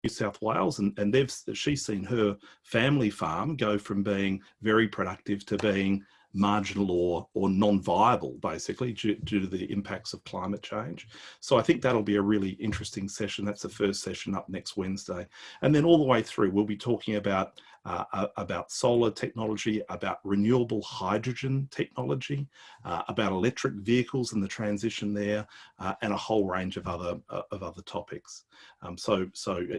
New South Wales, and she's seen her family farm go from being very productive to being marginal or non-viable, basically, due to the impacts of climate change. So I think that'll be a really interesting session. That's the first session up next Wednesday. And then all the way through, we'll be talking about solar technology, about renewable hydrogen technology, about electric vehicles and the transition there, and a whole range of other topics. So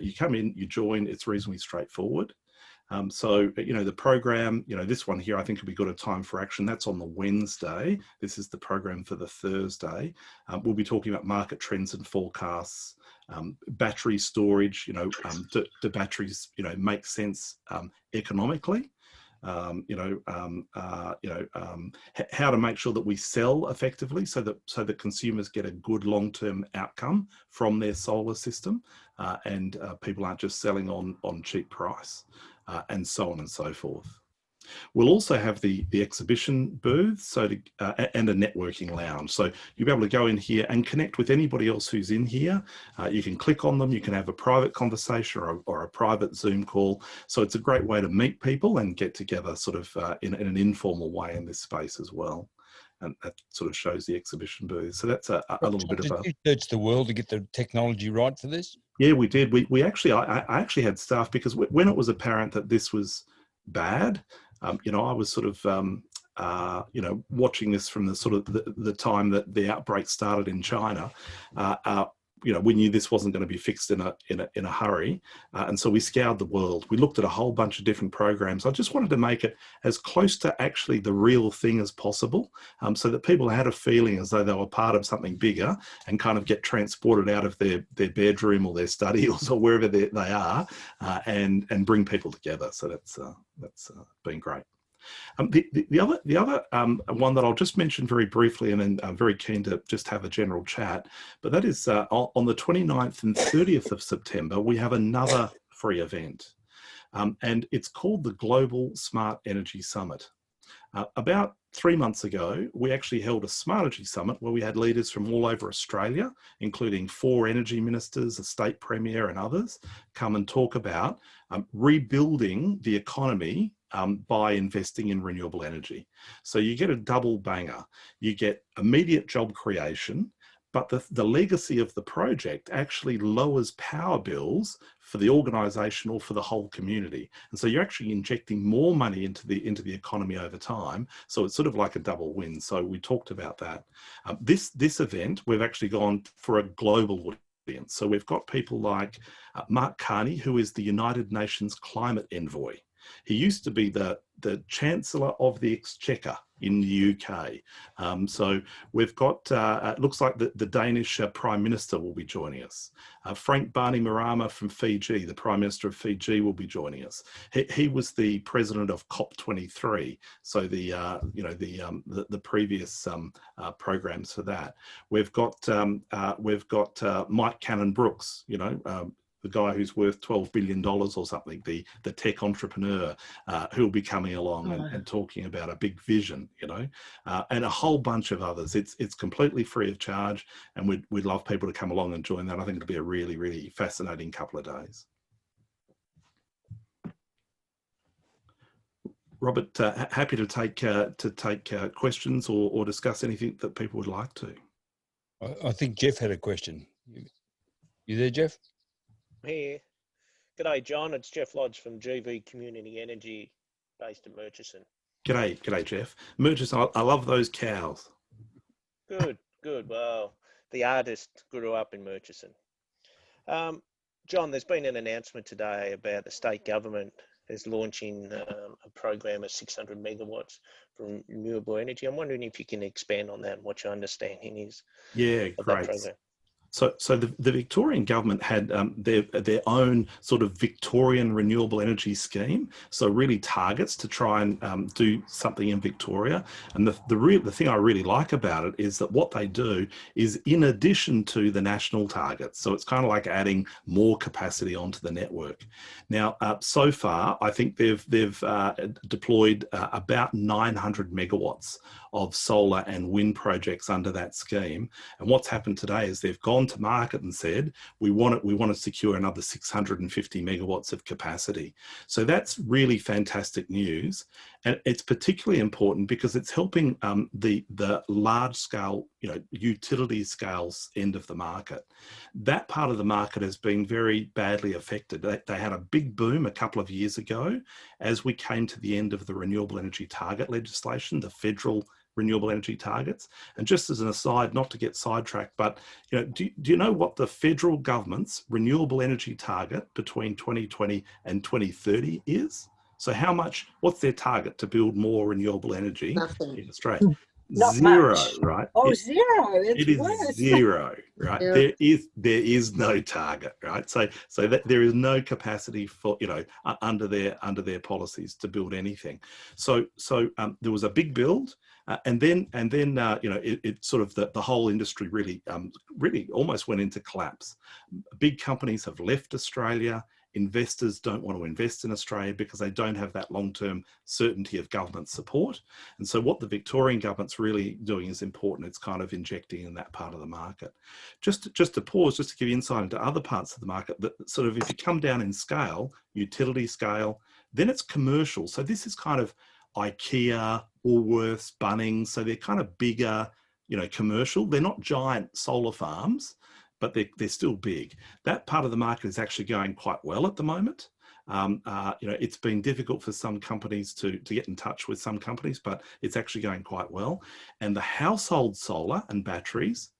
you come in, you join, it's reasonably straightforward. So, the program, this one here, I think will be good a time for action. That's on the Wednesday. This is the program for the Thursday. We'll be talking about market trends and forecasts, battery storage, do batteries, make sense economically? How to make sure that we sell effectively so that consumers get a good long-term outcome from their solar system, and people aren't just selling on cheap price. And so on and so forth. We'll also have the exhibition booth, and a networking lounge. So you'll be able to go in here and connect with anybody else who's in here. You can click on them, you can have a private conversation or a private Zoom call. So it's a great way to meet people and get together sort of in an informal way in this space as well. And that sort of shows the exhibition booth. So that's a little bit of a... Did you search the world to get the technology right for this? Yeah, we did. I actually had staff, because when it was apparent that this was bad, I was sort of, watching this from the sort of the time that the outbreak started in China. We knew this wasn't going to be fixed in a hurry, and so we scoured the world. We looked at a whole bunch of different programs. I just wanted to make it as close to actually the real thing as possible, so that people had a feeling as though they were part of something bigger and kind of get transported out of their bedroom or their study or wherever they are, and bring people together. So that's been great. The other one that I'll just mention very briefly, and then I'm very keen to just have a general chat, but that is on the 29th and 30th of September, we have another free event, and it's called the Global Smart Energy Summit. About 3 months ago, we actually held a Smart Energy Summit where we had leaders from all over Australia, including 4 energy ministers, a state premier and others, come and talk about rebuilding the economy by investing in renewable energy. So you get a double banger. You get immediate job creation, but the legacy of the project actually lowers power bills for the organisation or for the whole community. And so you're actually injecting more money into the economy over time. So it's sort of like a double win. So we talked about that. This event, we've actually gone for a global audience. So we've got people like Mark Carney, who is the United Nations Climate Envoy. He used to be the Chancellor of the Exchequer in the UK. So we've got, it looks like the Danish Prime Minister will be joining us. Frank Bainimarama from Fiji, the Prime Minister of Fiji, will be joining us. He was the president of COP23, so the previous programs for that. We've got Mike Cannon-Brookes, the guy who's worth $12 billion or something, the tech entrepreneur, who'll be coming along and talking about a big vision, and a whole bunch of others. It's completely free of charge, and we'd love people to come along and join that. I think it'll be a really, really fascinating couple of days. Robert, happy to take questions or discuss anything that people would like to. I think Jeff had a question. You there, Jeff? Here. G'day, John. It's Jeff Lodge from GV Community Energy, based in Murchison. G'day, Jeff. Murchison, I love those cows. Good. Well, the artist grew up in Murchison. John, there's been an announcement today about the state government is launching a program of 600 megawatts from renewable energy. I'm wondering if you can expand on that and what your understanding is. Yeah, of great. That program. So the Victorian government had their own sort of Victorian renewable energy scheme. So really targets to try and do something in Victoria. And the thing I really like about it is that what they do is in addition to the national targets. So it's kind of like adding more capacity onto the network. Now, so far, I think they've deployed about 900 megawatts of solar and wind projects under that scheme. And what's happened today is they've gone to market and said, we want to secure another 650 megawatts of capacity. So that's really fantastic news. And it's particularly important because it's helping the large scale, utility scales end of the market. That part of the market has been very badly affected. They had a big boom a couple of years ago as we came to the end of the renewable energy target legislation, the federal renewable energy targets. And just as an aside, not to get sidetracked, but do you know what the federal government's renewable energy target between 2020 and 2030 is? So what's their target to build more renewable energy Nothing. in Australia? Not Zero, much. right? Oh, zero. It's It is worse. zero, right? Yeah. There is no target, right? So that there is no capacity for under their policies to build anything. So there was a big build, and then it sort of the whole industry really almost went into collapse. Big companies have left Australia. Investors don't want to invest in Australia because they don't have that long-term certainty of government support. And so what the Victorian government's really doing is important. It's kind of injecting in that part of the market. Just to pause, just to give you insight into other parts of the market, that sort of if you come down in scale, utility scale, then it's commercial. So this is kind of IKEA, Woolworths, Bunnings. So they're kind of bigger, commercial. They're not giant solar farms, but they're still big. That part of the market is actually going quite well at the moment. It's been difficult for some companies to get in touch with some companies, but it's actually going quite well. And the household solar and batteries,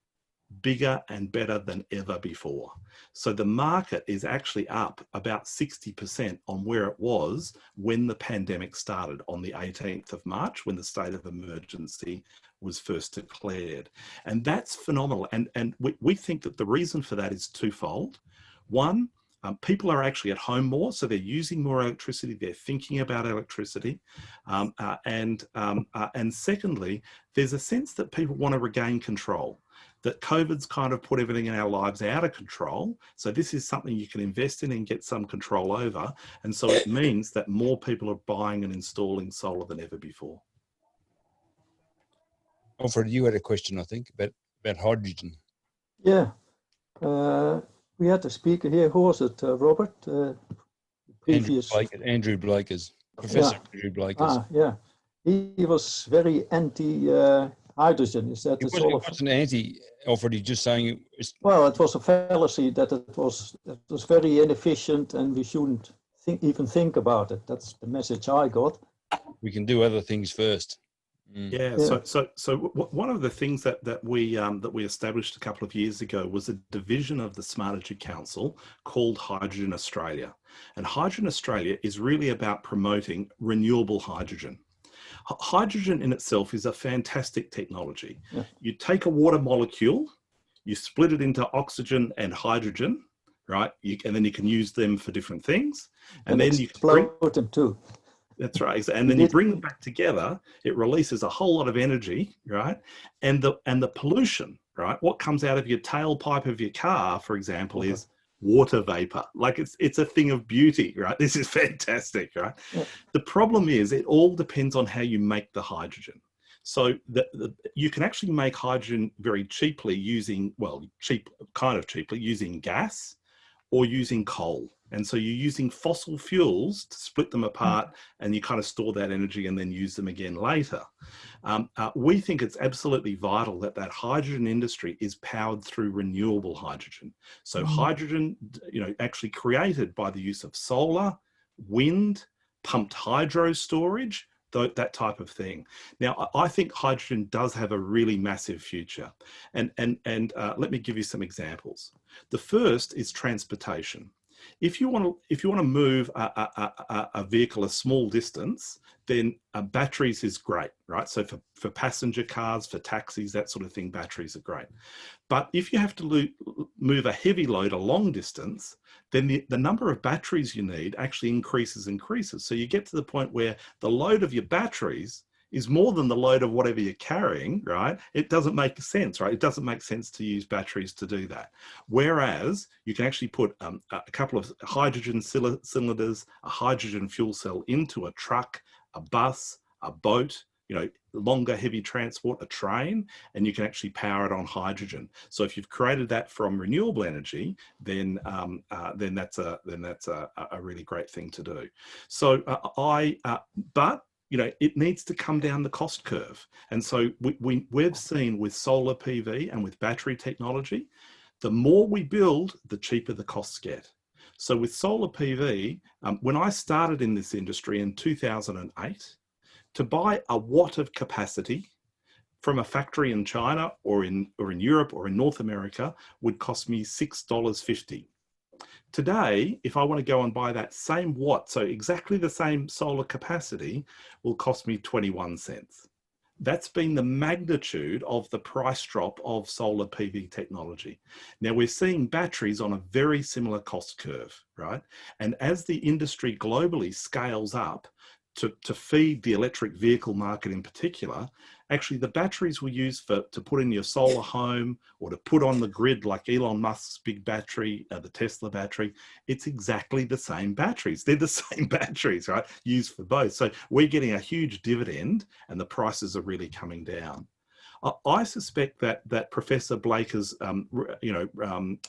bigger and better than ever before. So the market is actually up about 60% on where it was when the pandemic started on the 18th of March, when the state of emergency was first declared. And that's phenomenal. And we think that the reason for that is twofold. One, people are actually at home more, so they're using more electricity, they're thinking about electricity. And secondly, there's a sense that people want to regain control, that COVID's kind of put everything in our lives out of control. So this is something you can invest in and get some control over. And so it means that more people are buying and installing solar than ever before. Alfred, you had a question, I think, about hydrogen. Yeah. We had a speaker here. Who was it, Robert? Previous. Andrew Blakers. Professor Andrew Blakers. Yeah. He was very anti-hydrogen. Is that It wasn't anti, Alfred, he's just saying... Well, it was a fallacy that it was very inefficient and we shouldn't even think about it. That's the message I got. We can do other things first. Yeah. So one of the things that we established a couple of years ago was a division of the Smart Energy Council called Hydrogen Australia. And Hydrogen Australia is really about promoting renewable hydrogen. Hydrogen in itself is a fantastic technology. Yeah. You take a water molecule, you split it into oxygen and hydrogen, right? And then you can use them for different things. And then you can explode them too. That's right. And then you bring them back together, it releases a whole lot of energy, right? And the pollution, right? What comes out of your tailpipe of your car, for example, is water vapor. Like it's a thing of beauty, right? This is fantastic, right? Yeah. The problem is it all depends on how you make the hydrogen. So you can actually make hydrogen very cheaply using, cheaply using gas or using coal. And so you're using fossil fuels to split them apart and you kind of store that energy and then use them again later. We think it's absolutely vital that hydrogen industry is powered through renewable hydrogen. So hydrogen, actually created by the use of solar, wind, pumped hydro storage, that type of thing. Now, I think hydrogen does have a really massive future. And let me give you some examples. The first is transportation. If you want to move a vehicle a small distance, then batteries is great, right? So for passenger cars, for taxis, that sort of thing, batteries are great. But if you have to move a heavy load a long distance, then the number of batteries you need actually increases. So you get to the point where the load of your batteries is more than the load of whatever you're carrying, right? It doesn't make sense, right? It doesn't make sense to use batteries to do that. Whereas you can actually put a couple of hydrogen cylinders, a hydrogen fuel cell into a truck, a bus, a boat, longer heavy transport, a train, and you can actually power it on hydrogen. So if you've created that from renewable energy, then that's a really great thing to do. So but it needs to come down the cost curve. And so we've seen with solar PV and with battery technology, the more we build, the cheaper the costs get. So with solar PV, when I started in this industry in 2008, to buy a watt of capacity from a factory in China or in Europe or in North America would cost me $6.50. Today, if I want to go and buy that same watt, so exactly the same solar capacity, will cost me 21 cents. That's been the magnitude of the price drop of solar PV technology. Now we're seeing batteries on a very similar cost curve, right? And as the industry globally scales up to feed the electric vehicle market in particular, actually the batteries we use to put in your solar home or to put on the grid, like Elon Musk's big battery, the Tesla battery, it's exactly the same batteries. They're the same batteries, right? Used for both. So we're getting a huge dividend and the prices are really coming down. I suspect that Professor Blaker's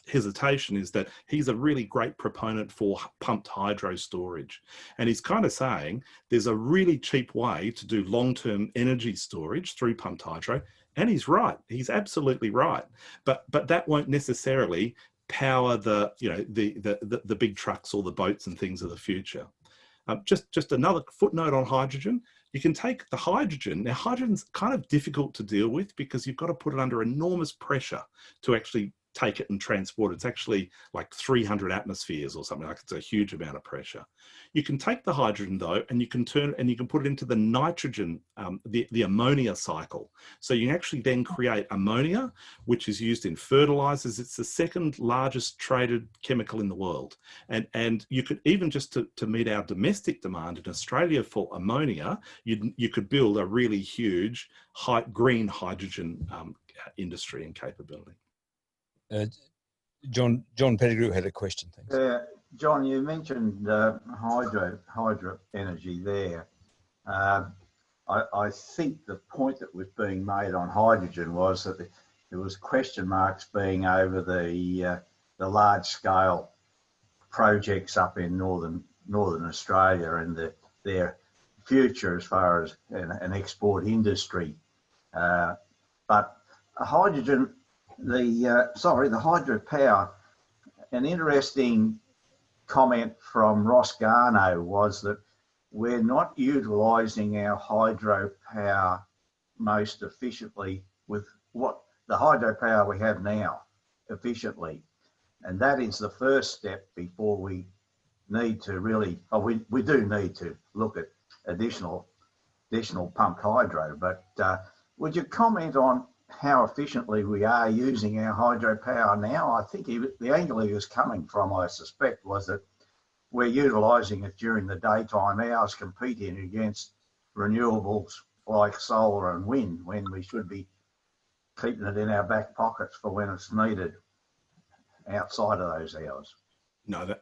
hesitation is that he's a really great proponent for pumped hydro storage. And he's kind of saying there's a really cheap way to do long-term energy storage through pumped hydro. And he's right. He's absolutely right. But that won't necessarily power the big trucks or the boats and things of the future. Just another footnote on hydrogen. You can take the hydrogen. Now, hydrogen's kind of difficult to deal with because you've got to put it under enormous pressure to actually take it and transport it. It's actually like 300 atmospheres or something, like it's a huge amount of pressure. You can take the hydrogen though, and you can put it into the nitrogen, the ammonia cycle. So you can actually then create ammonia, which is used in fertilizers. It's the second largest traded chemical in the world. And you could even just to meet our domestic demand in Australia for ammonia, you could build a really huge green hydrogen industry and capability. John Pettigrew had a question. Thanks. John, you mentioned hydro energy there. I think the point that was being made on hydrogen was that there was question marks being over the large scale projects up in northern Australia and their future as far as an export industry. But hydrogen. The hydropower, an interesting comment from Ross Garno was that we're not utilising our hydropower most efficiently with what the hydropower we have now efficiently. And that is the first step before we need to really, we do need to look at additional pumped hydro. But would you comment on how efficiently we are using our hydropower now? I think the angle he was coming from, I suspect, was that we're utilising it during the daytime hours, competing against renewables like solar and wind, when we should be keeping it in our back pockets for when it's needed outside of those hours. No,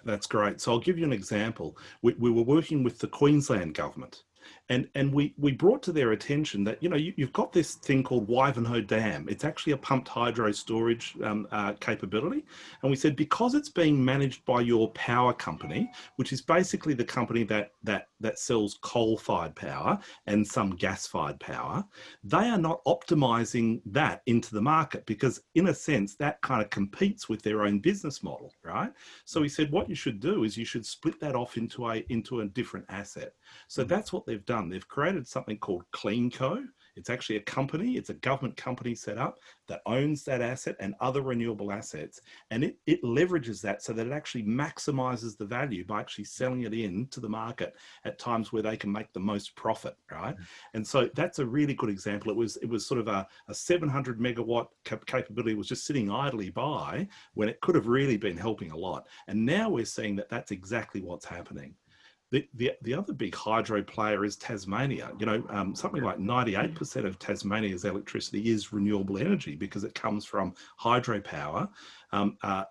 that's great. So I'll give you an example. We were working with the Queensland government. And we brought to their attention that, you've got this thing called Wivenhoe Dam. It's actually a pumped hydro storage capability. And we said, because it's being managed by your power company, which is basically the company that sells coal-fired power and some gas-fired power, they are not optimizing that into the market because, in a sense, that kind of competes with their own business model, right? So we said, what you should do is you should split that off into a different asset. So that's what they've done. They've created something called CleanCo. It's actually a company, it's a government company set up that owns that asset and other renewable assets. And it leverages that so that it actually maximizes the value by actually selling it into the market at times where they can make the most profit, right? And so that's a really good example. It was sort of a 700 megawatt capability was just sitting idly by when it could have really been helping a lot. And now we're seeing that that's exactly what's happening. The other big hydro player is Tasmania. Something like 98% of Tasmania's electricity is renewable energy because it comes from hydropower.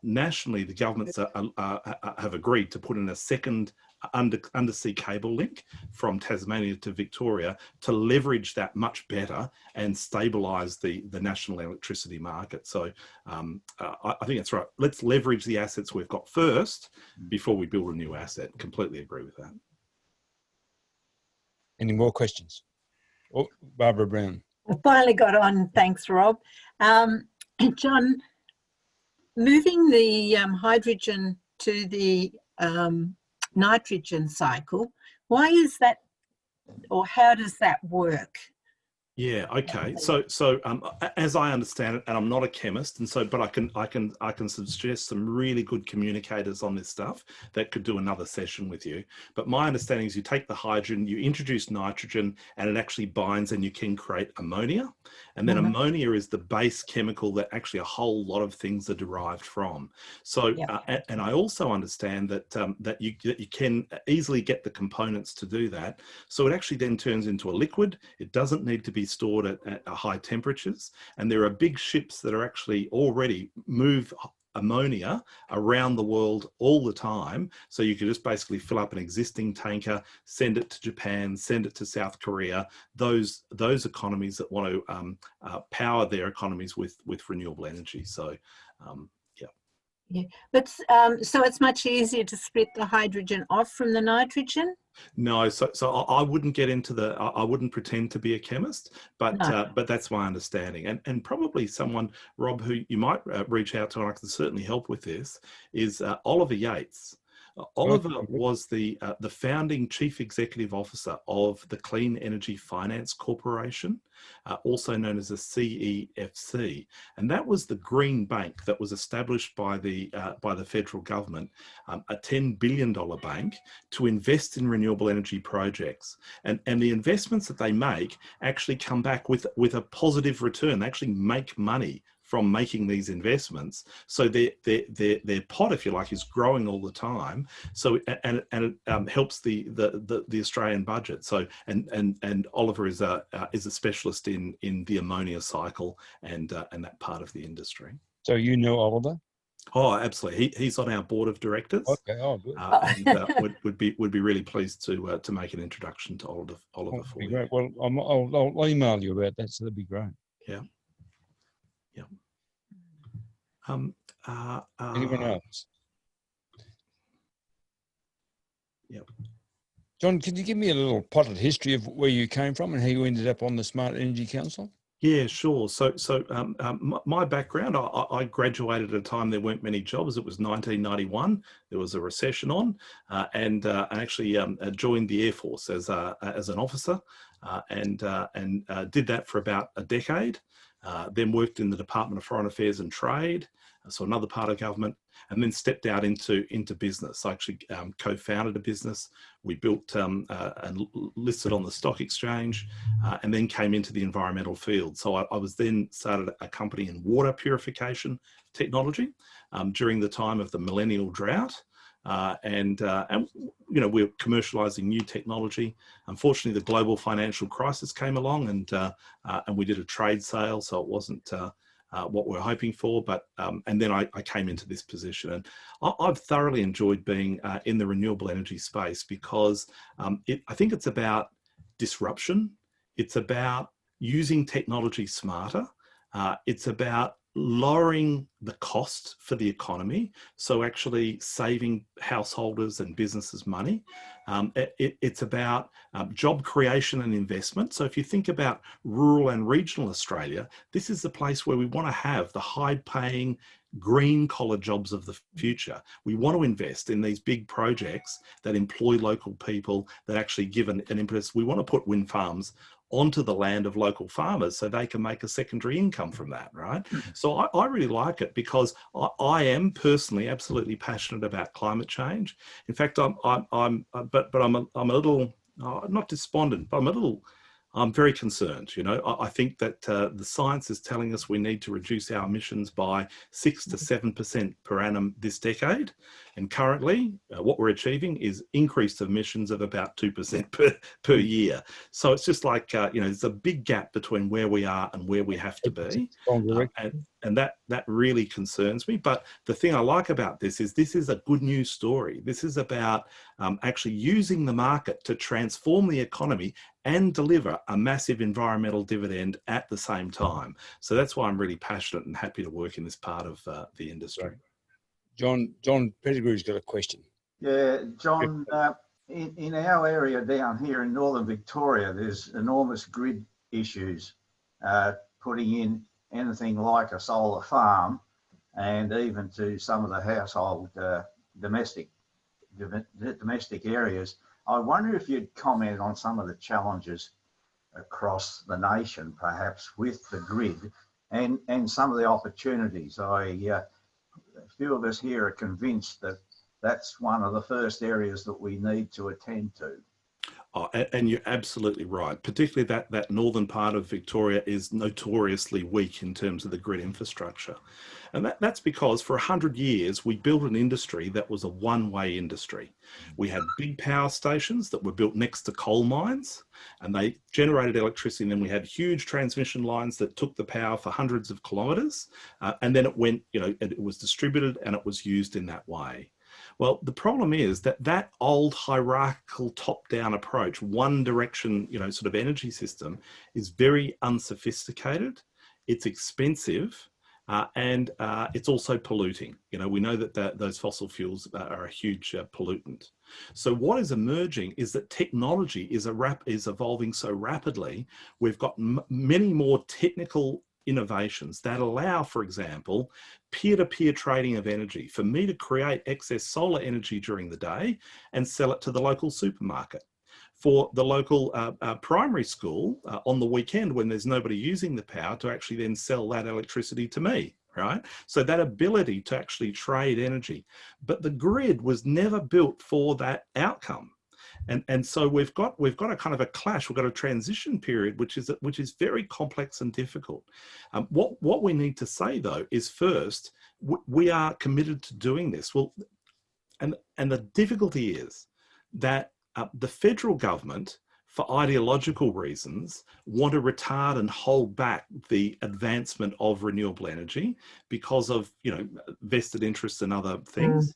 nationally, the governments have agreed to put in a second undersea cable link from Tasmania to Victoria to leverage that much better and stabilise the national electricity market. So I think that's right. Let's leverage the assets we've got first before we build a new asset. Completely agree with that. Any more questions? Oh, Barbara Brown. I finally got on. Thanks, Rob. John, moving the hydrogen to the nitrogen cycle, why is that, or how does that work? Yeah. Okay. So as I understand it, and I'm not a chemist, and so, but I can suggest some really good communicators on this stuff that could do another session with you. But my understanding is you take the hydrogen, you introduce nitrogen, and it actually binds, and you can create ammonia. And then ammonia is the base chemical that actually a whole lot of things are derived from. So, and I also understand that that you can easily get the components to do that. So it actually then turns into a liquid. It doesn't need to be stored at high temperatures, and there are big ships that are actually already move ammonia around the world all the time. So you could just basically fill up an existing tanker, send it to Japan, send it to South Korea, those economies that want to power their economies with renewable energy. So yeah, but so it's much easier to split the hydrogen off from the nitrogen? No, so I wouldn't get into the, I wouldn't pretend to be a chemist, but that's my understanding. And probably someone, Rob, who you might reach out to, and I can certainly help with this, is Oliver Yates. Oliver was the founding chief executive officer of the Clean Energy Finance Corporation, also known as the CEFC, and that was the green bank that was established by the federal government, a $10 billion bank to invest in renewable energy projects, and the investments that they make actually come back with a positive return. They actually make money from making these investments. So their pot, if you like, is growing all the time. So and it helps the Australian budget. So and Oliver is a specialist in the ammonia cycle and that part of the industry. So you know Oliver? Oh, absolutely. He's on our board of directors. Okay. Oh, good. And would be really pleased to make an introduction to Oliver for you. Great. Well, I'll email you about that. So that'd be great. Yeah. Yeah. Anyone else? Yeah. John, could you give me a little potted history of where you came from and how you ended up on the Smart Energy Council? Yeah, sure. So my background, I graduated at a time there weren't many jobs. It was 1991. There was a recession on, and I actually joined the Air Force as an officer, and did that for about a decade. Then worked in the Department of Foreign Affairs and Trade, so another part of government, and then stepped out into business. I actually co-founded a business. We built and listed on the stock exchange, and then came into the environmental field. So I was then started a company in water purification technology during the time of the millennial drought. And you know, we're commercializing new technology. Unfortunately, the global financial crisis came along, and we did a trade sale, so it wasn't what we're hoping for. But and then I came into this position, and I've thoroughly enjoyed being in the renewable energy space because I think it's about disruption. It's about using technology smarter. It's about lowering the cost for the economy, so actually saving householders and businesses money. It's about job creation and investment. So if you think about rural and regional Australia, this is the place where we want to have the high-paying green collar jobs of the future. We want to invest in these big projects that employ local people, that actually give an impetus. We want to put wind farms onto the land of local farmers so they can make a secondary income from that, right? So I really like it because I am personally absolutely passionate about climate change. In fact, I'm a little not despondent, but I'm very concerned. You know, I think that the science is telling us we need to reduce our emissions by 6 to 7% per annum this decade. And currently, what we're achieving is increased emissions of about 2% per year. So it's just like, there's a big gap between where we are and where we have to be. And that really concerns me. But the thing I like about this is a good news story. This is about actually using the market to transform the economy and deliver a massive environmental dividend at the same time. So that's why I'm really passionate and happy to work in this part of the industry. Right. John Pettigrew's got a question. Yeah, John, in our area down here in Northern Victoria, there's enormous grid issues, putting in anything like a solar farm, and even to some of the household domestic areas. I wonder if you'd comment on some of the challenges across the nation, perhaps with the grid, and some of the opportunities. A few of us here are convinced that that's one of the first areas that we need to attend to. Oh, and you're absolutely right. Particularly that northern part of Victoria is notoriously weak in terms of the grid infrastructure. And that's because for 100 years, we built an industry that was a one-way industry. We had big power stations that were built next to coal mines, and they generated electricity. And then we had huge transmission lines that took the power for hundreds of kilometres. And then it went, it was distributed and it was used in that way. Well, the problem is that old hierarchical top-down approach, one direction, sort of energy system is very unsophisticated. It's expensive. And it's also polluting. We know that those fossil fuels are a huge pollutant. So what is emerging is that technology is evolving so rapidly. We've got many more technical innovations that allow, for example, peer-to-peer trading of energy. For me to create excess solar energy during the day and sell it to the local supermarket. For the local primary school on the weekend when there's nobody using the power to actually then sell that electricity to me, right? So that ability to actually trade energy. But the grid was never built for that outcome. And so we've got a kind of a clash. We've got a transition period, which is very complex and difficult. What we need to say though is first, we are committed to doing this. Well, and the difficulty is that the federal government, for ideological reasons, want to retard and hold back the advancement of renewable energy because of vested interests and other things.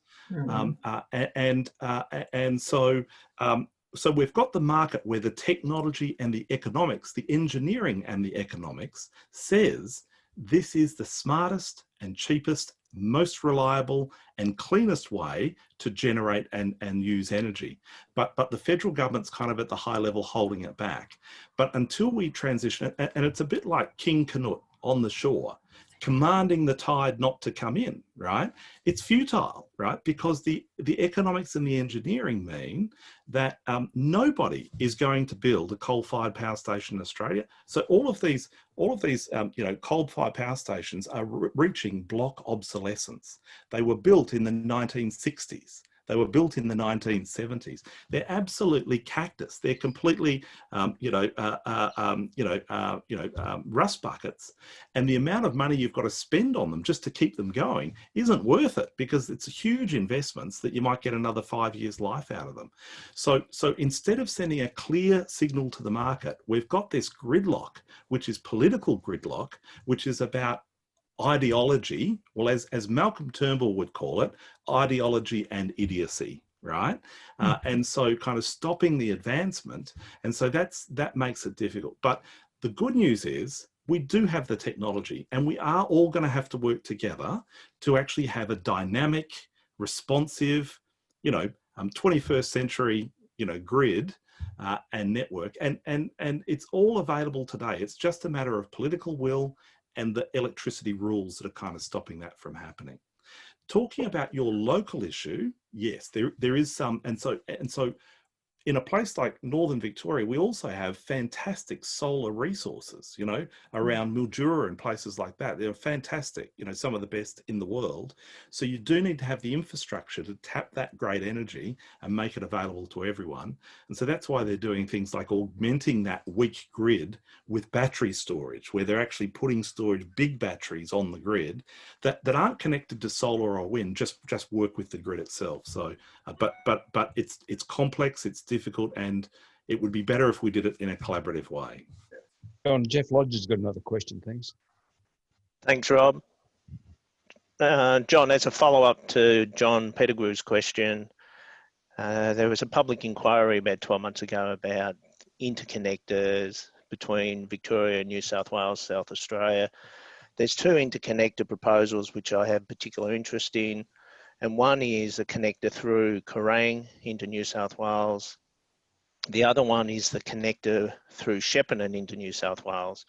So we've got the market where the technology and the economics, the engineering and the economics says this is the smartest and cheapest, most reliable and cleanest way to generate and use energy. But the federal government's kind of at the high level holding it back. But until we transition, and it's a bit like King Canute on the shore, commanding the tide not to come in, right? It's futile, right? Because the economics and the engineering mean that nobody is going to build a coal-fired power station in Australia. So all of these coal-fired power stations are reaching block obsolescence. They were built in the 1960s. They were built in the 1970s. They're absolutely cactus. They're completely, rust buckets. And the amount of money you've got to spend on them just to keep them going isn't worth it because it's huge investments that you might get another 5 years life out of them. So instead of sending a clear signal to the market, we've got this gridlock, which is political gridlock, which is about ideology, well, as Malcolm Turnbull would call it, ideology and idiocy, right? And so kind of stopping the advancement. And so that makes it difficult. But the good news is we do have the technology and we are all going to have to work together to actually have a dynamic, responsive, 21st century, grid and network. And it's all available today. It's just a matter of political will and the electricity rules that are kind of stopping that from happening. Talking about your local issue, yes, there is some, and so in a place like Northern Victoria, we also have fantastic solar resources, you know, around Mildura and places like that. They're fantastic, you know, some of the best in the world. So you do need to have the infrastructure to tap that great energy and make it available to everyone. And so that's why they're doing things like augmenting that weak grid with battery storage, where they're actually putting big batteries on the grid that aren't connected to solar or wind, just work with the grid itself. So, but it's complex, it's difficult, and it would be better if we did it in a collaborative way. John, Jeff Lodge has got another question. Thanks. Thanks, Rob. John, as a follow-up to John Pettigrew's question, there was a public inquiry about 12 months ago about interconnectors between Victoria, New South Wales, South Australia. There's two interconnector proposals which I have particular interest in, and one is a connector through Kerrang into New South Wales. The other one is the connector through Shepparton into New South Wales.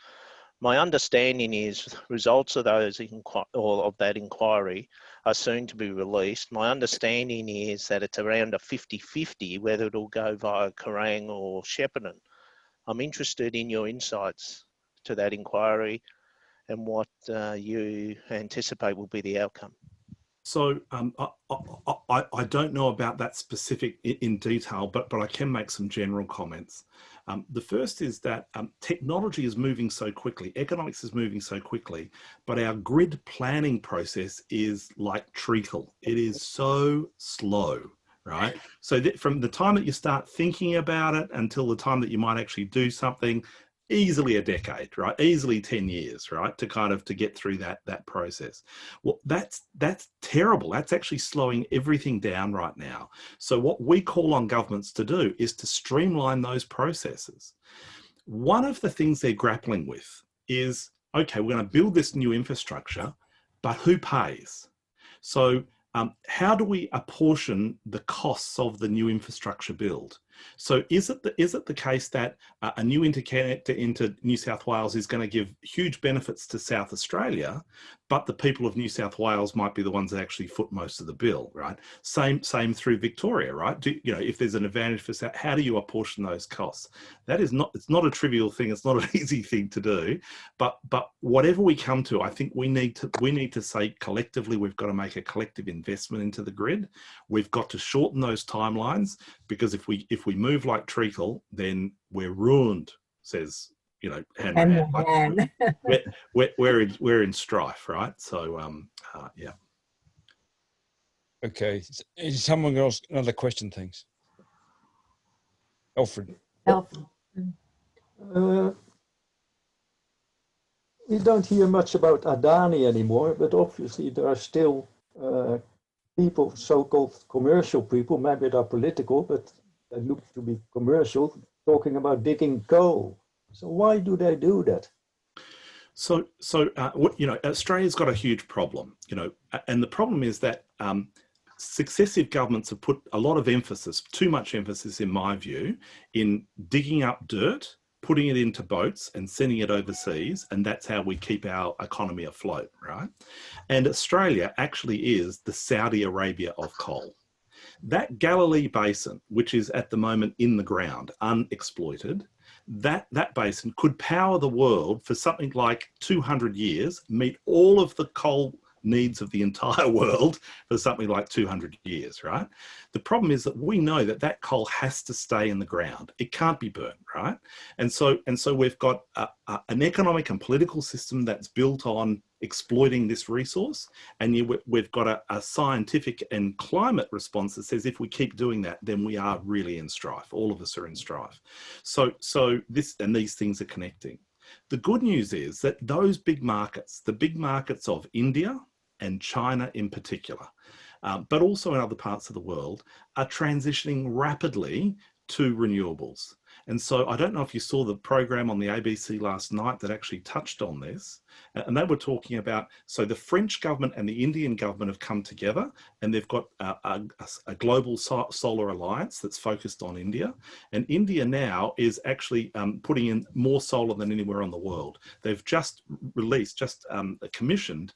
My understanding is results of that inquiry are soon to be released. My understanding is that it's around a 50-50 whether it'll go via Kerrang or Shepparton. I'm interested in your insights to that inquiry and what you anticipate will be the outcome. So I don't know about that specific in detail, but I can make some general comments. The first is that technology is moving so quickly, economics is moving so quickly, but our grid planning process is like treacle. It is so slow, right? So that from the time that you start thinking about it until the time that you might actually do something, easily a decade, right? Easily 10 years, right? To get through that process. Well, that's terrible. That's actually slowing everything down right now. So what we call on governments to do is to streamline those processes. One of the things they're grappling with is, okay, we're going to build this new infrastructure, but who pays? So how do we apportion the costs of the new infrastructure build? So is it the case that a new interconnector into New South Wales is going to give huge benefits to South Australia, but the people of New South Wales might be the ones that actually foot most of the bill, right? Same through Victoria, right? If there's an advantage for South, how do you apportion those costs? It's not a trivial thing. It's not an easy thing to do, but whatever we come to, I think we need to say collectively, we've got to make a collective investment into the grid. We've got to shorten those timelines, because if we move like treacle, then we're ruined, says, Henry. Like, we're in strife, right? So yeah. Okay. Is someone else another question? Thanks. Alfred. We don't hear much about Adani anymore, but obviously there are still people, so-called commercial people, maybe they're political, but they look to be commercial, talking about digging coal. So why do they do that? So Australia's got a huge problem, and the problem is that successive governments have put a lot of emphasis, too much emphasis in my view, in digging up dirt, putting it into boats and sending it overseas, and that's how we keep our economy afloat, right? And Australia actually is the Saudi Arabia of coal. That Galilee Basin, which is at the moment in the ground, unexploited, that basin could power the world for something like 200 years, meet all of the coal needs of the entire world for something like 200 years, right? The problem is that we know that coal has to stay in the ground. It can't be burnt, right? And so we've got an economic and political system that's built on exploiting this resource, and we've got a scientific and climate response that says if we keep doing that, then we are really in strife. All of us are in strife. So these things are connecting. The good news is that those big markets, the big markets of India and China in particular, but also in other parts of the world, are transitioning rapidly to renewables. And so I don't know if you saw the program on the ABC last night that actually touched on this, and they were talking about, so the French government and the Indian government have come together, and they've got a global solar alliance that's focused on India. And India now is actually putting in more solar than anywhere in the world. They've just commissioned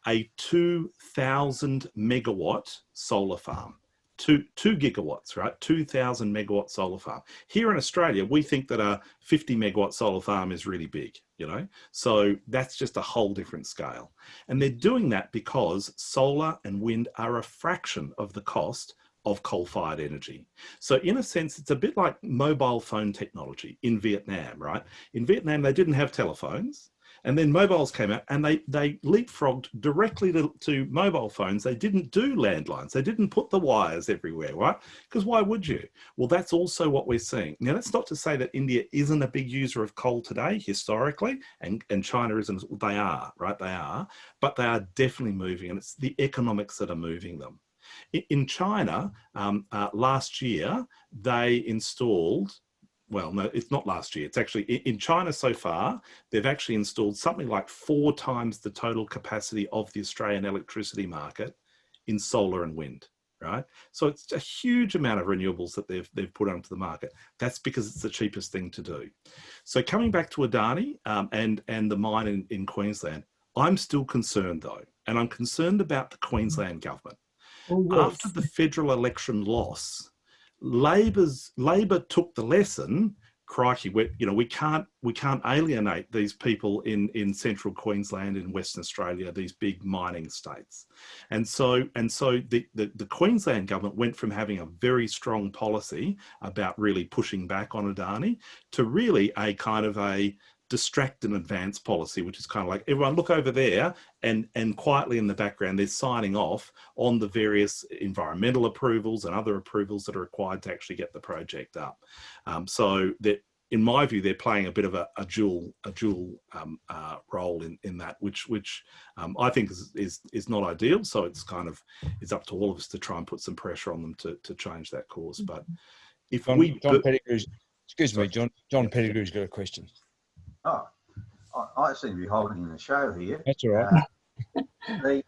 a 2,000 megawatt solar farm. 2 gigawatts, right? 2,000 megawatt solar farm. Here in Australia, we think that a 50 megawatt solar farm is really big, you know? So that's just a whole different scale. And they're doing that because solar and wind are a fraction of the cost of coal-fired energy. So in a sense, it's a bit like mobile phone technology in Vietnam, right? In Vietnam, they didn't have telephones. And then mobiles came out and they leapfrogged directly to mobile phones. They didn't do landlines. They didn't put the wires everywhere, right? Because why would you? Well, that's also what we're seeing. Now, that's not to say that India isn't a big user of coal today, historically, and China isn't. They are, right? They are. But they are definitely moving, and it's the economics that are moving them. In China, last year, they installed, well, no, it's not last year. It's actually in China so far, they've actually installed something like 4 times the total capacity of the Australian electricity market in solar and wind, right? So it's a huge amount of renewables that they've put onto the market. That's because it's the cheapest thing to do. So coming back to Adani and the mine in Queensland, I'm still concerned though, and I'm concerned about the Queensland government. Oh, yes. After the federal election loss, Labor took the lesson. Crikey, we can't alienate these people in central Queensland, in Western Australia, these big mining states, and so the Queensland government went from having a very strong policy about really pushing back on Adani to really a kind of a distract and advance policy, which is kind of like, everyone look over there, and quietly in the background they're signing off on the various environmental approvals and other approvals that are required to actually get the project up. So that, in my view, they're playing a bit of a dual role in that, which I think is not ideal. So it's up to all of us to try and put some pressure on them to change that course. But if John Pettigrew's, excuse me, John Pettigrew's got a question. Oh, I seem to be holding the show here. That's all right.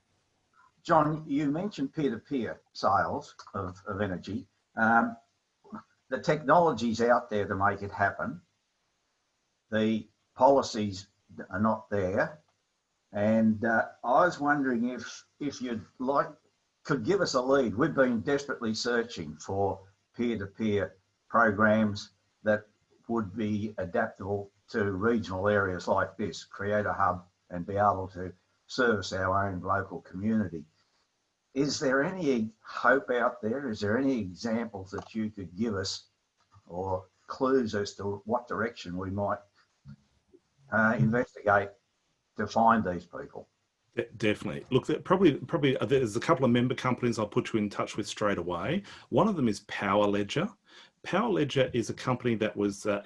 John, you mentioned peer-to-peer sales of energy. The technology's out there to make it happen. The policies are not there. And I was wondering if you'd could give us a lead. We've been desperately searching for peer-to-peer programs that would be adaptable to regional areas like this, create a hub and be able to service our own local community. Is there any hope out there? Is there any examples that you could give us, or clues as to what direction we might investigate to find these people? Definitely. Look, probably there's a couple of member companies I'll put you in touch with straight away. One of them is Power Ledger. Power Ledger is a company that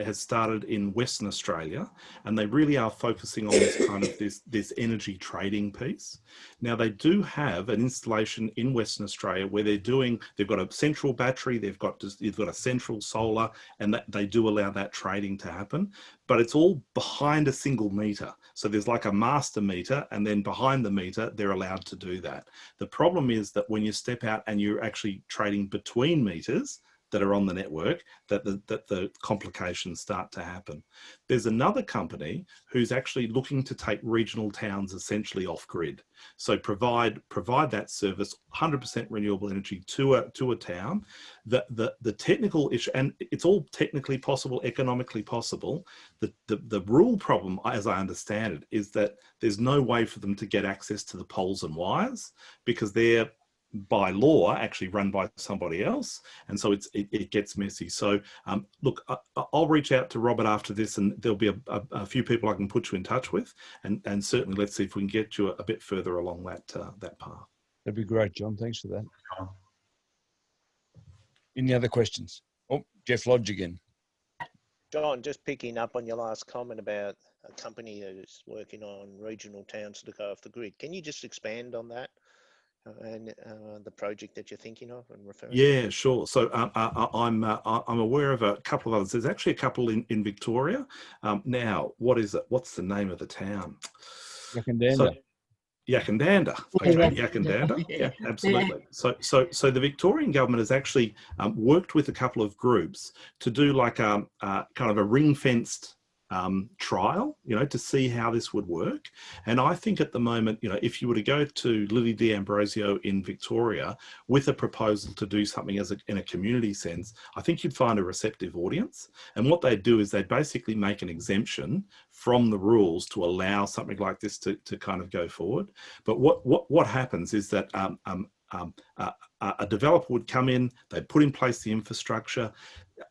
has started in Western Australia, and they really are focusing on this kind of this energy trading piece. Now, they do have an installation in Western Australia where they've got a central battery, they've got a central solar, and they do allow that trading to happen, but it's all behind a single meter. So there's like a master meter, and then behind the meter, they're allowed to do that. The problem is that when you step out and you're actually trading between meters that are on the network, that the complications start to happen. There's another company who's actually looking to take regional towns essentially off grid. So provide that service, 100% renewable energy to a town. The technical issue, and it's all technically possible, economically possible. The rule problem, as I understand it, is that there's no way for them to get access to the poles and wires because they're, by law, actually run by somebody else, and so it gets messy. So look, I'll reach out to Robert after this, and there'll be a few people I can put you in touch with, and certainly let's see if we can get you a bit further along that path. That'd be great, John. Thanks for that. Any other questions? Oh, Jeff Lodge again. John, just picking up on your last comment about a company that's working on regional towns to go off the grid. Can you just expand on that? And the project that you're thinking of and referring to? Yeah, sure. So I'm aware of a couple of others. There's actually a couple in Victoria. Now, what is it? What's the name of the town? Yakandanda. Yakandanda. Okay, Yakandanda. Yeah, absolutely. So the Victorian government has actually worked with a couple of groups to do like a kind of a ring-fenced trial, to see how this would work. And I think at the moment, if you were to go to Lily D'Ambrosio in Victoria with a proposal to do something in a community sense, I think you'd find a receptive audience. And what they'd do is they'd basically make an exemption from the rules to allow something like this to kind of go forward. But what happens is that a developer would come in, they'd put in place the infrastructure.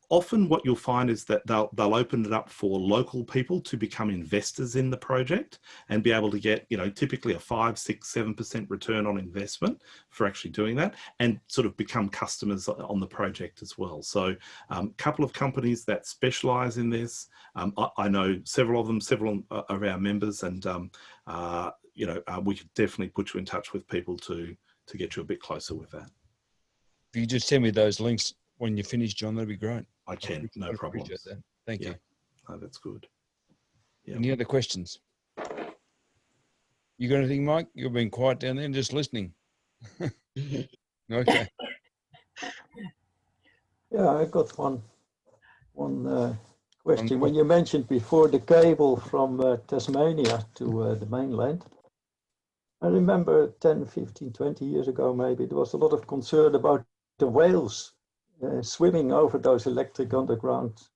Often what you'll find is that they'll open it up for local people to become investors in the project and be able to get, typically a 5, 6, 7% return on investment for actually doing that, and sort of become customers on the project as well. So a couple of companies that specialize in this. I know several of them, several of our members, and we could definitely put you in touch with people to get you a bit closer with that. If you just send me those links when you finish, John, that'd be great. I can, no problem. Thank you. No, that's good. Yeah. Any other questions? You got anything, Mike? You've been quiet down there and just listening. Okay. Yeah, I got one question. When you mentioned before the cable from Tasmania to the mainland, I remember 10, 15, 20 years ago, maybe, there was a lot of concern about the whales swimming over those electric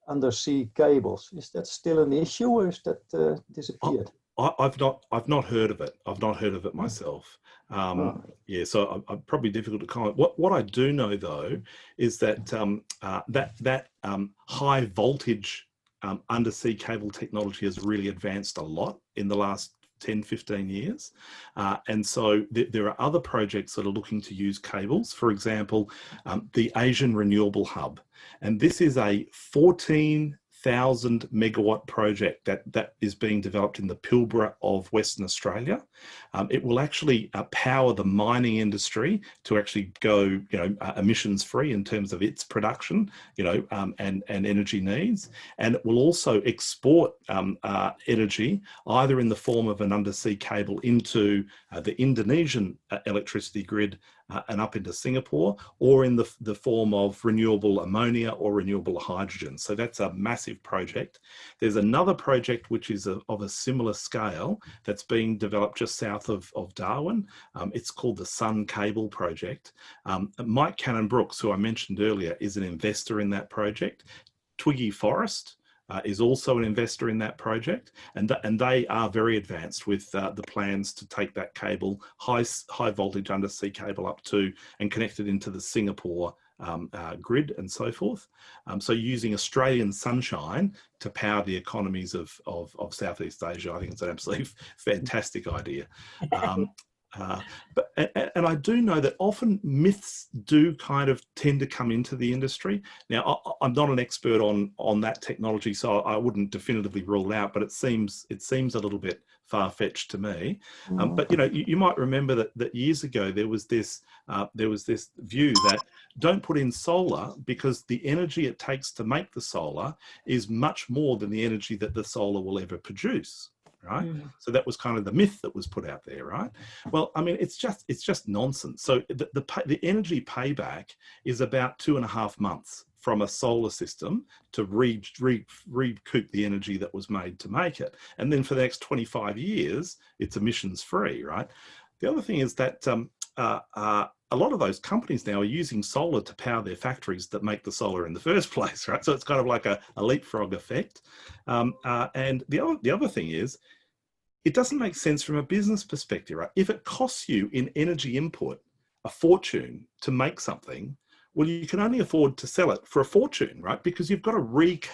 undersea cables. Is that still an issue, or is that disappeared? I've not heard of it. I've not heard of it myself. Yeah, so I'm probably difficult to comment. What I do know though is that that high voltage undersea cable technology has really advanced a lot in the last 10, 15 years. And so there are other projects that are looking to use cables. For example, the Asian Renewable Hub. And this is a 14,000 megawatt project that is being developed in the Pilbara of Western Australia. It will actually power the mining industry to actually go, emissions free in terms of its production, and energy needs. And it will also export energy either in the form of an undersea cable into the Indonesian electricity grid and up into Singapore, or in the form of renewable ammonia or renewable hydrogen. So that's a massive project. There's another project which is of a similar scale that's being developed just south of Darwin. It's called the Sun Cable Project. Mike Cannon-Brooks, who I mentioned earlier, is an investor in that project. Twiggy Forrest is also an investor in that project, and they are very advanced with the plans to take that cable, high voltage undersea cable, up to and connect it into the Singapore grid and so forth. So using Australian sunshine to power the economies of Southeast Asia, I think it's an absolutely fantastic idea. And I do know that often myths do kind of tend to come into the industry. Now, I'm not an expert on that technology, so I wouldn't definitively rule it out, but it seems a little bit far-fetched to me. But you might remember that years ago there was this view that don't put in solar because the energy it takes to make the solar is much more than the energy that the solar will ever produce. Right. So that was kind of the myth that was put out there, right? Well, I mean, it's just nonsense. So the energy payback is about 2.5 months from a solar system to recoup the energy that was made to make it. And then for the next 25 years, it's emissions free, right? The other thing is that a lot of those companies now are using solar to power their factories that make the solar in the first place, right? So it's kind of like a leapfrog effect. And the other thing is, it doesn't make sense from a business perspective, right? If it costs you in energy input a fortune to make something, well, you can only afford to sell it for a fortune, right? Because you've got to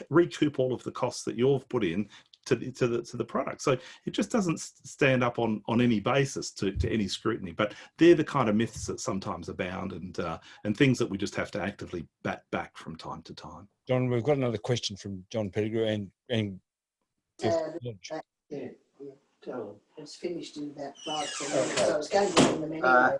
recoup all of the costs that you've put in to the product. So it just doesn't stand up on any basis to any scrutiny. But they're the kind of myths that sometimes abound, and things that we just have to actively bat back from time to time. John, we've got another question from John Pettigrew and it's finished in about 5 minutes. So I was going to them anyway.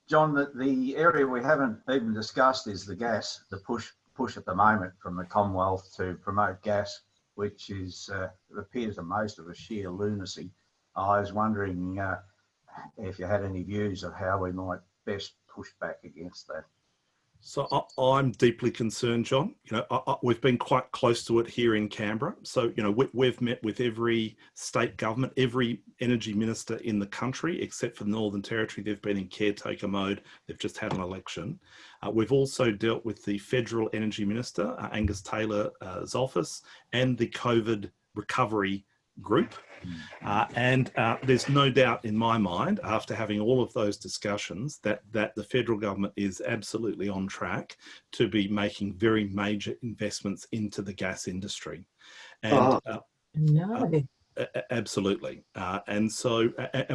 John, the area we haven't even discussed is the gas, the push at the moment from the Commonwealth to promote gas, which is, it appears to most of us, sheer lunacy. I was wondering if you had any views of how we might best push back against that. So I'm deeply concerned, John. We've been quite close to it here in Canberra. So, we've met with every state government, every energy minister in the country, except for the Northern Territory. They've been in caretaker mode. They've just had an election. We've also dealt with the Federal Energy Minister, Angus Taylor's office, and the COVID recovery group. And there's no doubt in my mind, after having all of those discussions, that the federal government is absolutely on track to be making very major investments into the gas industry. And No. absolutely. And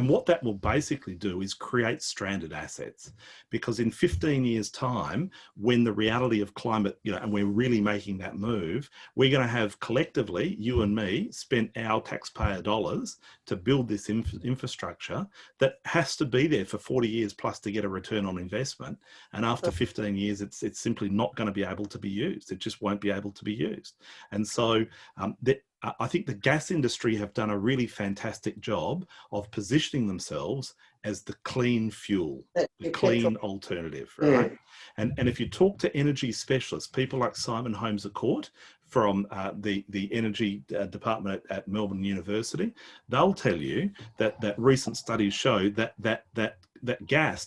what that will basically do is create stranded assets, because in 15 years' time, when the reality of climate, and we're really making that move, we're going to have collectively, you and me, spent our taxpayer dollars to build this infrastructure that has to be there for 40 years plus to get a return on investment. And after 15 years, it's simply not going to be able to be used. It just won't be able to be used. And so I think the gas industry have done a really fantastic job of positioning themselves as the clean fuel, the clean alternative, right? Yeah. And if you talk to energy specialists, people like Simon Holmes a Court from the energy department at Melbourne University, they'll tell you that recent studies show that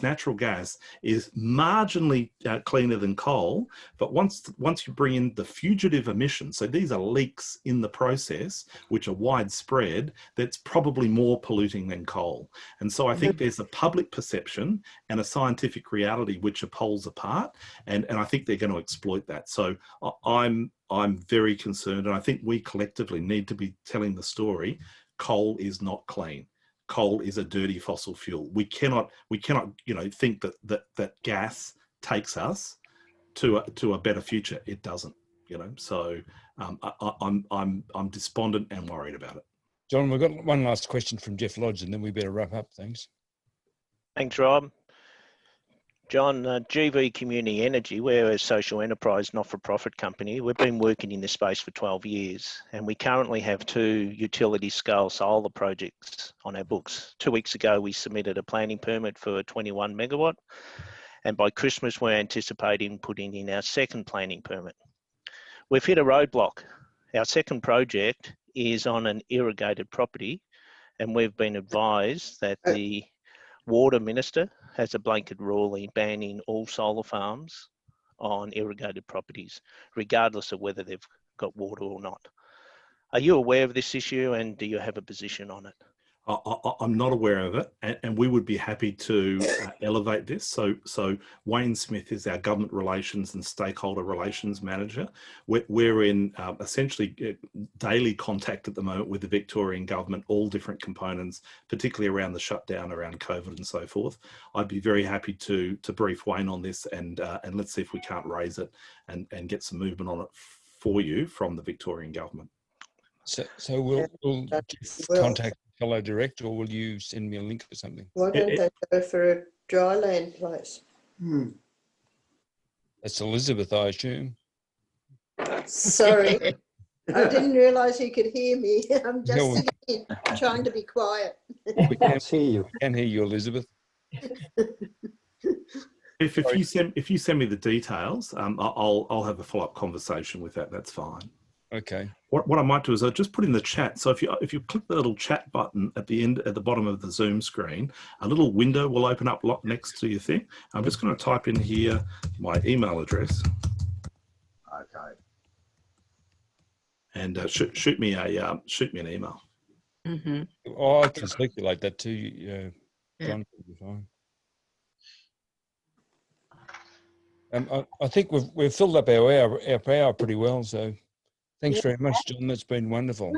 natural gas is marginally cleaner than coal, but once you bring in the fugitive emissions, so these are leaks in the process which are widespread, that's probably more polluting than coal. And so I think there's a public perception and a scientific reality which are poles apart, and I think they're going to exploit that. So I'm very concerned, and I think we collectively need to be telling the story. Coal is not clean. Coal is a dirty fossil fuel. We cannot, think that gas takes us to a better future. It doesn't, So I'm despondent and worried about it. John, we've got one last question from Jeff Lodge, and then we better wrap up things. Thanks, Rob. John, GV Community Energy, we're a social enterprise not-for-profit company. We've been working in this space for 12 years, and we currently have 2 utility-scale solar projects on our books. 2 weeks ago, we submitted a planning permit for 21 megawatt, and by Christmas, we're anticipating putting in our second planning permit. We've hit a roadblock. Our second project is on an irrigated property, and we've been advised that the Water Minister has a blanket ruling banning all solar farms on irrigated properties, regardless of whether they've got water or not. Are you aware of this issue, and do you have a position on it? I'm not aware of it, and we would be happy to elevate this. So Wayne Smith is our government relations and stakeholder relations manager. We're in essentially daily contact at the moment with the Victorian government, all different components, particularly around the shutdown, around COVID and so forth. I'd be very happy to brief Wayne on this, and let's see if we can't raise it and get some movement on it for you from the Victorian government. So will Jeff contact Hello Direct, or will you send me a link or something? Why don't they go for a dry land place? That's Elizabeth, I assume. Sorry, I didn't realise you could hear me. I'm just sitting here trying to be quiet. We can't see you. I can hear you, Elizabeth. If you send me the details, I'll have a follow-up conversation with that. That's fine. Okay. What I might do is I'll just put in the chat. So if you click the little chat button at the bottom of the Zoom screen, a little window will open up next to your thing. I'm just going to type in here my email address. Okay. And shoot me an email. Mm-hmm. Oh, I can circulate that to you, John. I think we've filled up our hour pretty well. So thanks very much, John. That's been wonderful.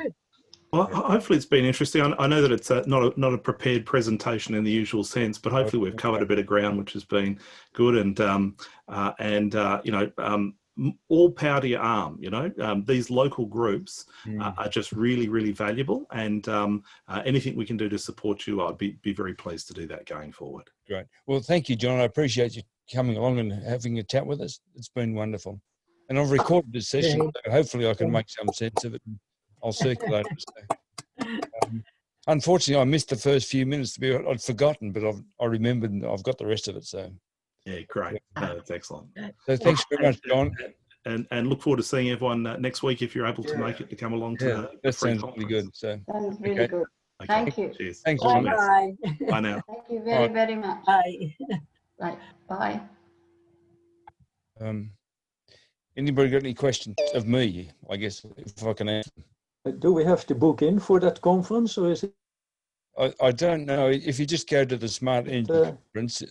Well, hopefully it's been interesting. I know that it's not a prepared presentation in the usual sense, but hopefully we've covered a bit of ground, which has been good. And all power to your arm. These local groups are just really, really valuable. And anything we can do to support you, I'd be very pleased to do that going forward. Great. Well, thank you, John. I appreciate you coming along and having a chat with us. It's been wonderful. And I've recorded this session, so hopefully I can make some sense of it. And I'll circulate it. So, unfortunately, I missed the first few minutes. I'd forgotten, but I remembered and I've got the rest of it. So Yeah, great. No, that's excellent. So thanks very much, John. And look forward to seeing everyone next week if you're able to make it to come along to Yeah, the that free sounds conference. really good. So Sounds really okay. good. Okay. Thank you. Cheers. Thanks, All John. the best. Bye. Bye now. Thank you very, very much. Bye. Right. Bye. Anybody got any questions of me? I guess if I can answer. Do we have to book in for that conference, or is it? I don't know. If you just go to the Smart Energy Conference,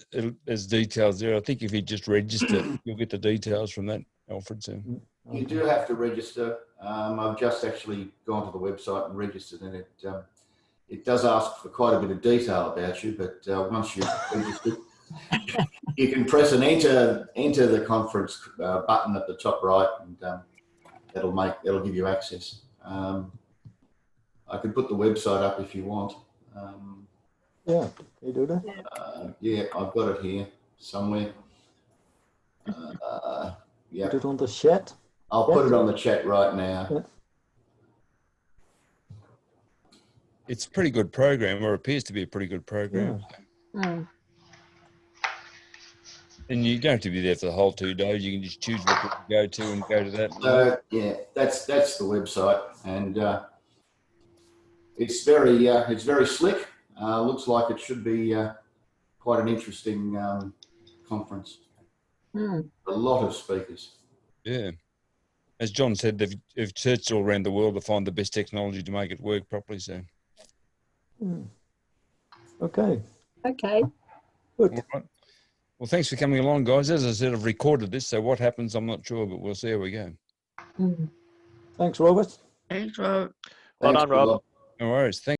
there's details there. I think if you just register, you'll get the details from that, Alfred. So. You do have to register. I've just actually gone to the website and registered, and it does ask for quite a bit of detail about you. But once you've registered, you can press and enter the conference button at the top right, and that'll give you access. I could put the website up if you want. Yeah, you do that. Yeah, I've got it here somewhere. Yeah, Put it on the chat. I'll put it on the chat right now. Yeah. It's a pretty good program, or appears to be a pretty good program. Yeah. And you don't have to be there for the whole 2 days. You can just choose what to go to and go to that. Yeah, that's the website, and it's very slick. Looks like it should be quite an interesting conference. A lot of speakers. Yeah. As John said, they've searched all around the world to find the best technology to make it work properly. So. Okay. Okay. Good. All right. Well, thanks for coming along, guys. As I said, I've recorded this, so what happens, I'm not sure, but we'll see how we go. Thanks, Robert. Thanks, Rob. Well done, Rob. No worries. Thanks.